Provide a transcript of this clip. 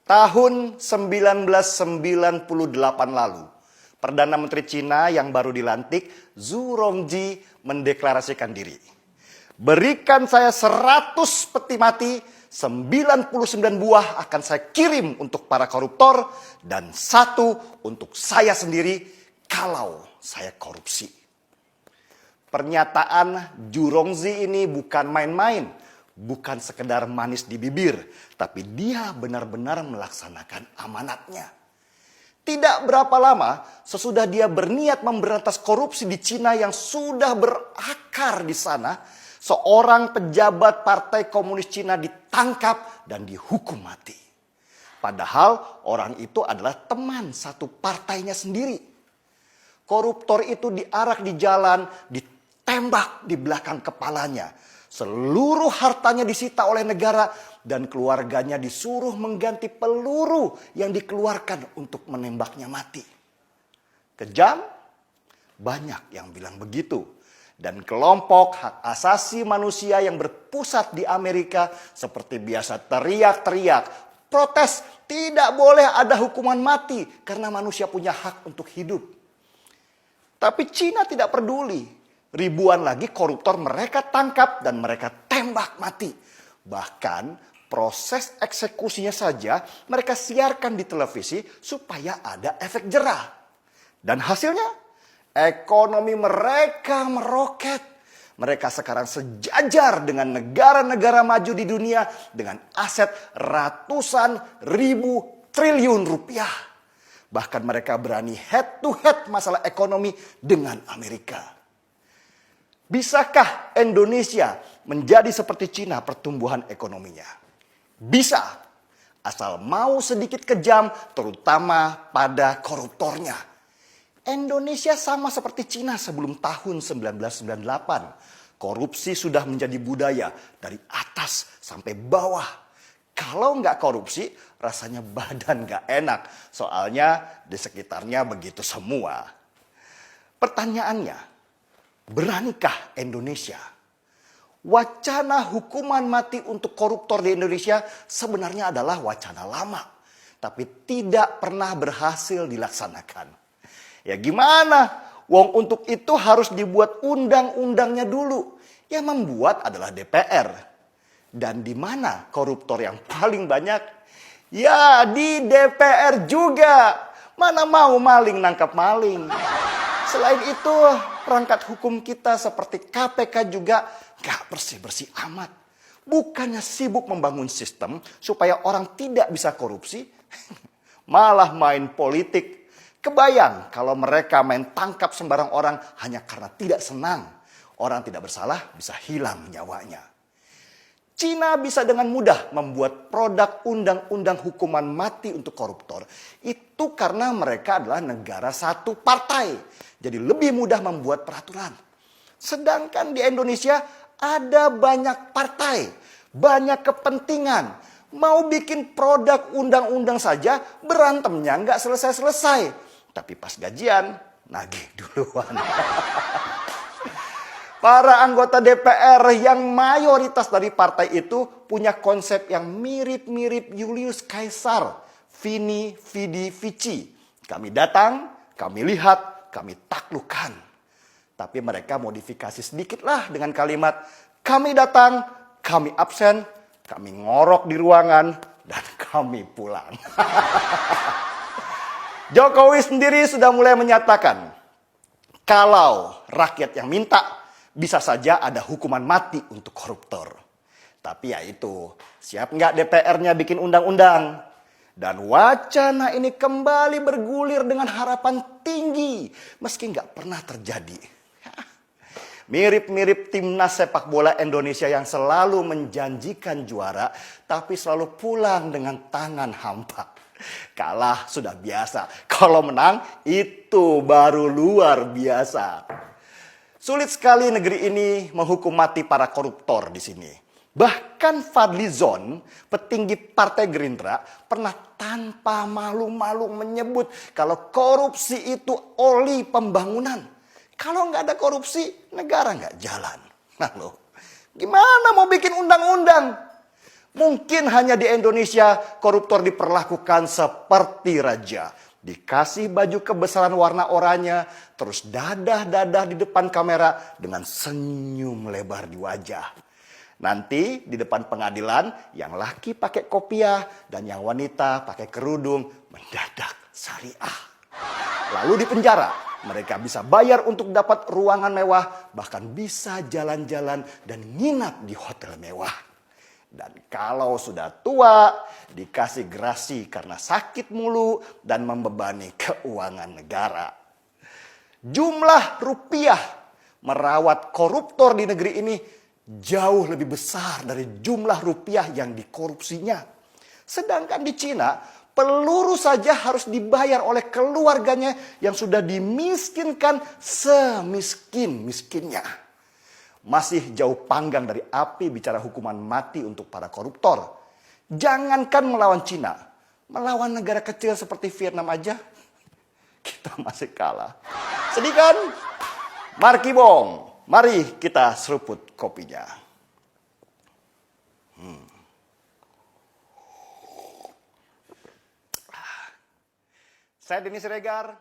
Tahun 1998 lalu, Perdana Menteri Cina yang baru dilantik, Zhu Rongji, mendeklarasikan diri. Berikan saya 100 peti mati, 99 buah akan saya kirim untuk para koruptor, dan 1 untuk saya sendiri kalau saya korupsi. Pernyataan Zhu Rongji ini bukan main-main, bukan sekedar manis di bibir, tapi dia benar-benar melaksanakan amanatnya. Tidak berapa lama sesudah dia berniat memberantas korupsi di Cina yang sudah berakar di sana, seorang pejabat Partai Komunis Cina ditangkap dan dihukum mati. Padahal orang itu adalah teman satu partainya sendiri. Koruptor itu diarak di jalan, ditembak di belakang kepalanya. Seluruh hartanya disita oleh negara dan keluarganya disuruh mengganti peluru yang dikeluarkan untuk menembaknya mati. Kejam? Banyak yang bilang begitu. Dan kelompok hak asasi manusia yang berpusat di Amerika seperti biasa teriak-teriak, protes, tidak boleh ada hukuman mati karena manusia punya hak untuk hidup. Tapi Cina tidak peduli. Ribuan lagi koruptor mereka tangkap dan mereka tembak mati. Bahkan proses eksekusinya saja mereka siarkan di televisi supaya ada efek jerah. Dan hasilnya ekonomi mereka meroket. Mereka sekarang sejajar dengan negara-negara maju di dunia dengan aset ratusan ribu triliun rupiah. Bahkan mereka berani head to head masalah ekonomi dengan Amerika. Bisakah Indonesia menjadi seperti Cina pertumbuhan ekonominya? Bisa, asal mau sedikit kejam terutama pada koruptornya. Indonesia sama seperti Cina sebelum tahun 1998. Korupsi sudah menjadi budaya dari atas sampai bawah. Kalau nggak korupsi rasanya badan nggak enak. Soalnya di sekitarnya begitu semua. Pertanyaannya, beranikah Indonesia? Wacana hukuman mati untuk koruptor di Indonesia sebenarnya adalah wacana lama. Tapi tidak pernah berhasil dilaksanakan. Ya gimana? Wong untuk itu harus dibuat undang-undangnya dulu. Yang membuat adalah DPR. Dan di mana koruptor yang paling banyak? Ya di DPR juga. Mana mau maling nangkap maling. Selain itu, perangkat hukum kita seperti KPK juga gak bersih-bersih amat. Bukannya sibuk membangun sistem supaya orang tidak bisa korupsi, malah main politik. Kebayang kalau mereka main tangkap sembarang orang hanya karena tidak senang. Orang tidak bersalah bisa hilang nyawanya. Cina bisa dengan mudah membuat produk undang-undang hukuman mati untuk koruptor. Itu karena mereka adalah negara satu partai. Jadi lebih mudah membuat peraturan. Sedangkan di Indonesia ada banyak partai, banyak kepentingan. Mau bikin produk undang-undang saja berantemnya nggak selesai-selesai. Tapi pas gajian, nagih duluan. Para anggota DPR yang mayoritas dari partai itu punya konsep yang mirip-mirip Julius Caesar, Vini, Vidi, Vici. Kami datang, kami lihat, kami taklukkan. Tapi mereka modifikasi sedikitlah dengan kalimat, kami datang, kami absen, kami ngorok di ruangan, dan kami pulang. Jokowi sendiri sudah mulai menyatakan, kalau rakyat yang minta, bisa saja ada hukuman mati untuk koruptor. Tapi ya itu, siap nggak DPR-nya bikin undang-undang? Dan wacana ini kembali bergulir dengan harapan tinggi, meski nggak pernah terjadi. Mirip-mirip timnas sepak bola Indonesia yang selalu menjanjikan juara, tapi selalu pulang dengan tangan hampa. Kalah sudah biasa, kalau menang itu baru luar biasa. Sulit sekali negeri ini menghukum mati para koruptor di sini. Bahkan Fadly Zon, petinggi Partai Gerindra, pernah tanpa malu-malu menyebut kalau korupsi itu oli pembangunan. Kalau nggak ada korupsi, negara nggak jalan. Nah loh, gimana mau bikin undang-undang? Mungkin hanya di Indonesia koruptor diperlakukan seperti raja. Dikasih baju kebesaran warna oranye, terus dadah-dadah di depan kamera dengan senyum lebar di wajah. Nanti di depan pengadilan yang laki pakai kopiah dan yang wanita pakai kerudung mendadak syariah. Lalu di penjara mereka bisa bayar untuk dapat ruangan mewah, bahkan bisa jalan-jalan dan nginap di hotel mewah. Dan kalau sudah tua, dikasih gerasi karena sakit mulu dan membebani keuangan negara. Jumlah rupiah merawat koruptor di negeri ini jauh lebih besar dari jumlah rupiah yang dikorupsinya. Sedangkan di Cina, peluru saja harus dibayar oleh keluarganya yang sudah dimiskinkan semiskin-miskinnya. Masih jauh panggang dari api bicara hukuman mati untuk para koruptor. Jangankan melawan Cina, melawan negara kecil seperti Vietnam aja, kita masih kalah. Sedih kan? Marki Bong, mari kita seruput kopinya. Saya Denny Siregar.